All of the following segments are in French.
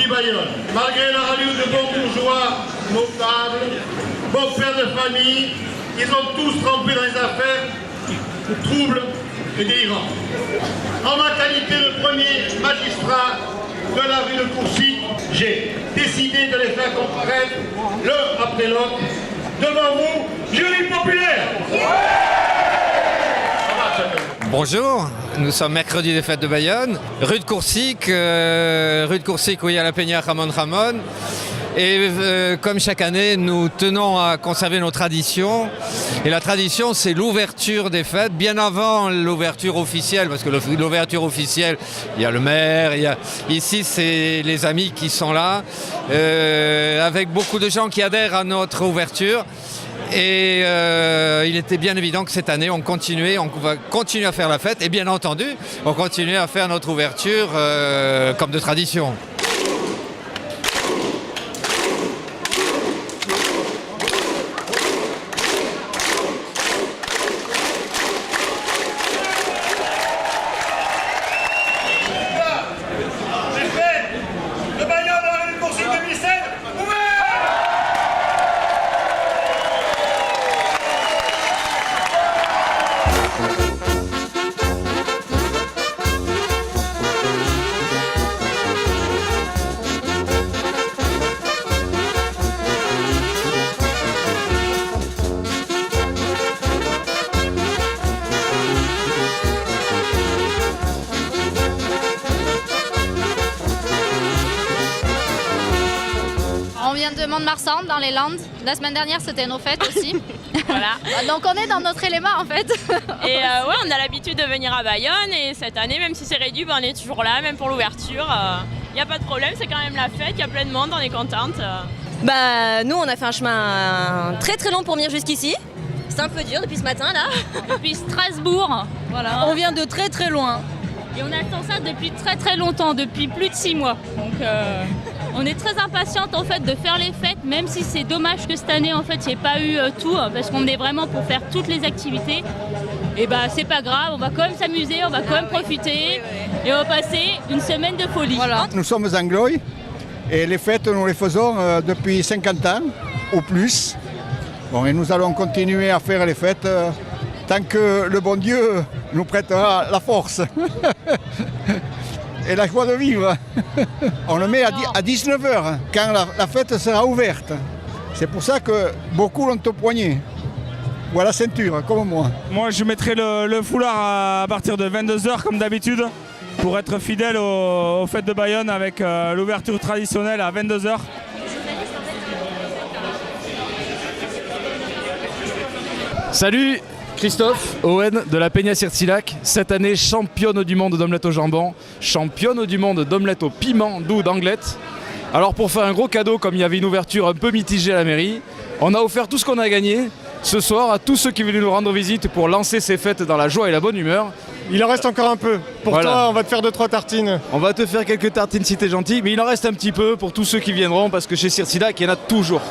du Bayonne. Malgré leur allure de bons bourgeois notables, bons pères de famille, ils ont tous trempé dans les affaires troubles et délirantes. En ma qualité de premier magistrat de la rue de Courcy, j'ai décidé de les faire comparaître l'un après l'autre devant vous, jury populaire. Bonjour, nous sommes mercredi des fêtes de Bayonne, rue de Coursic où il y a la Peña Ramon Ramon. Et comme chaque année, nous tenons à conserver nos traditions. Et la tradition, c'est l'ouverture des fêtes, bien avant l'ouverture officielle, parce que l'ouverture officielle, il y a le maire, ici c'est les amis qui sont là, avec beaucoup de gens qui adhèrent à notre ouverture. Et il était bien évident que cette année, on va continuer à faire la fête. Et bien entendu, on continue à faire notre ouverture comme de tradition. On vient de Mont-de-Marsan, dans les Landes. La semaine dernière, c'était nos fêtes aussi. Voilà. Donc on est dans notre élément en fait. Et ouais, on a l'habitude de venir à Bayonne et cette année, même si c'est réduit, on est toujours là, même pour l'ouverture. Il n'y a pas de problème, c'est quand même la fête, il y a plein de monde, on est contente. Nous, on a fait un chemin très très long pour venir jusqu'ici. C'est un peu dur depuis ce matin là. Depuis Strasbourg, voilà. On vient de très très loin. Et on attend ça depuis très très longtemps, depuis plus de 6 mois. Donc on est très impatiente en fait de faire les fêtes, même si c'est dommage que cette année en fait il n'y ait pas eu tout, parce qu'on est vraiment pour faire toutes les activités. Et c'est pas grave, on va quand même s'amuser, on va quand même profiter et on va passer une semaine de folie. Voilà. Nous sommes anglois et les fêtes nous les faisons depuis 50 ans ou plus. Bon, et nous allons continuer à faire les fêtes tant que le bon Dieu nous prêtera la force et la joie de vivre. On le met à 19h quand la fête sera ouverte. C'est pour ça que beaucoup l'ont au poignet ou à la ceinture, comme moi. Moi, je mettrai le foulard à partir de 22h comme d'habitude pour être fidèle aux fêtes de Bayonne avec l'ouverture traditionnelle à 22h. Salut, Christophe Owen de la Peña Sirtzilac, cette année championne du monde d'omelette au jambon, championne du monde d'omelette au piment doux d'Anglette. Alors pour faire un gros cadeau, comme il y avait une ouverture un peu mitigée à la mairie, on a offert tout ce qu'on a gagné ce soir à tous ceux qui veulent nous rendre visite pour lancer ces fêtes dans la joie et la bonne humeur. Il en reste encore un peu. Pour voilà. Toi, on va te faire 2-3 tartines. On va te faire quelques tartines si t'es gentil, mais il en reste un petit peu pour tous ceux qui viendront parce que chez Sirtzilac, il y en a toujours.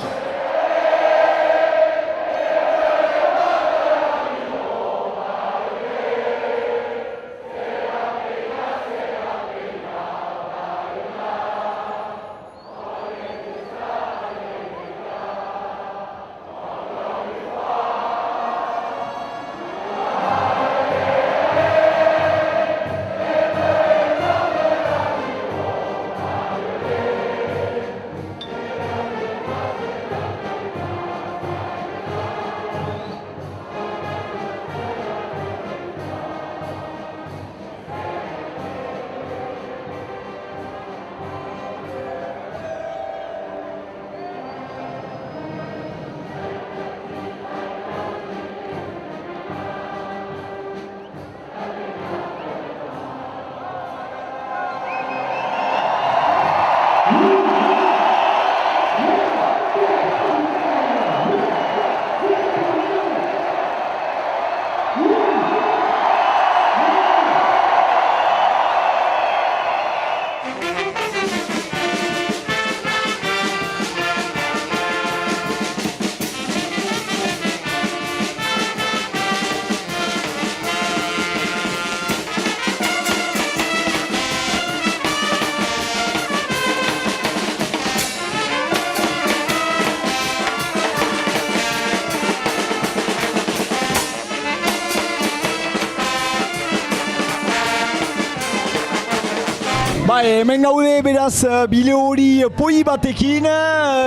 Hemen gaude beraz bile hori poi batekin,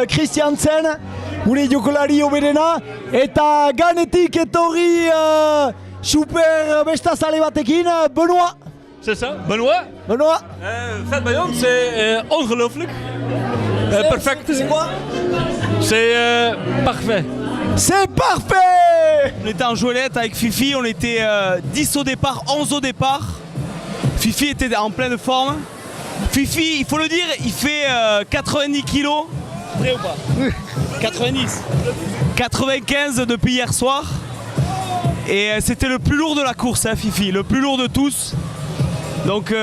Christiansen, gure jokolari oberena, eta ganetik etorri super bestazale batekin, Benoît. C'est ça, Benoît. Benoît. Fête Bayonne, c'est ongelooflijk. Perfect. C'est quoi? C'est parfait. C'est parfait! On était en joëlette avec Fifi, on était 10 au départ, 11 au départ. Fifi était en pleine forme. Fifi, il faut le dire, il fait 90 kilos. Vrai ou pas? 90. 95 depuis hier soir. Et c'était le plus lourd de la course, hein, Fifi, le plus lourd de tous. Donc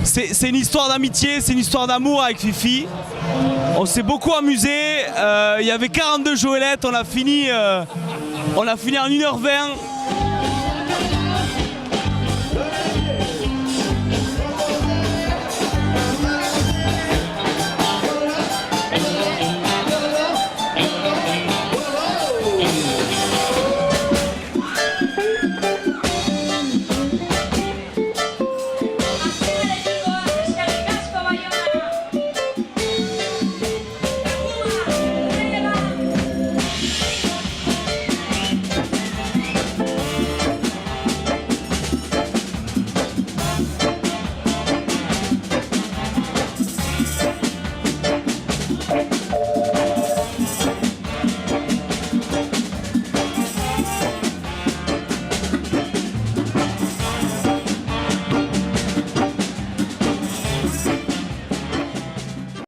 c'est une histoire d'amitié, c'est une histoire d'amour avec Fifi. On s'est beaucoup amusé, il y avait 42 joëlettes, on a fini en 1h20.